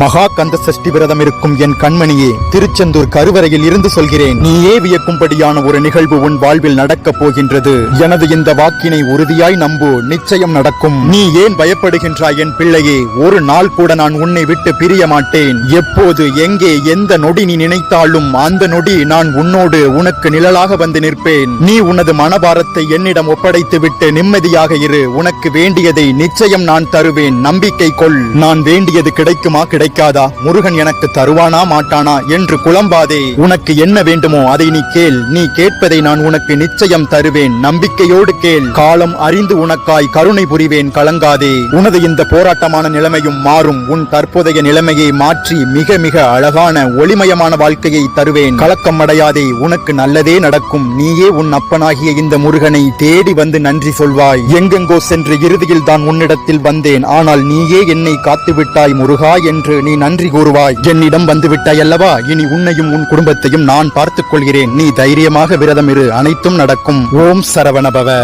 மகா கந்த சஷ்டி விரதம் இருக்கும் என் கண்மணியே, திருச்செந்தூர் கருவறையில் இருந்து சொல்கிறேன். நீயே வியக்கும்படியான ஒரு நிகழ்வு உன் வாழ்வில் நடக்கப் போகின்றது. எனது இந்த வாக்கினை உறுதியாய் நம்பு, நிச்சயம் நடக்கும். நீ ஏன் பயப்படுகின்றாய் என் பிள்ளையே? ஒரு நாள் கூட நான் உன்னை விட்டு பிரிய மாட்டேன். எப்போது, எங்கே, எந்த நொடி நீ நினைத்தாலும் அந்த நொடி நான் உன்னோடு உனக்கு நிழலாக வந்து நிற்பேன். நீ உனது மனபாரத்தை என்னிடம் ஒப்படைத்து விட்டு நிம்மதியாக இரு. உனக்கு வேண்டியதை நிச்சயம் நான் தருவேன். நம்பிக்கை கொள். நான் வேண்டியது கிடைக்குமா கிடைக்காதா, முருகன் எனக்கு தருவானா மாட்டானா என்று குழம்பாதே. உனக்கு என்ன வேண்டுமோ அதை நீ கேள். நீ கேட்பதை நான் உனக்கு நிச்சயம் தருவேன். நம்பிக்கையோடு கேள். காலம் அறிந்து உனக்காய் கருணை புரிவேன், கலங்காதே. உனது இந்த போராட்டமான நிலைமையும் மாறும். உன் தற்போதைய நிலைமையை மாற்றி மிக மிக அழகான ஒளிமயமான வாழ்க்கையை தருவேன். கலக்கம் அடையாதே, உனக்கு நல்லதே நடக்கும். நீயே உன் அப்பனாகிய இந்த முருகனை தேடி வந்து நன்றி சொல்வாய். எங்கெங்கோ சென்று இறுதியில் தான் உன்னிடத்தில் வந்தேன். ஆனால் நீயே என்னை காத்துவிட்டாய் முருகா என்று நீ நன்றி கூறுவாய். என்னிடம் வந்து விட்டாய் அல்லவா? இனி உன்னையும் உன் குடும்பத்தையும் நான் பார்த்துக் கொள்கிறேன். நீ தைரியமாக விரதம் இரு, அனைத்தும் நடக்கும். ஓம் சரவணபவ.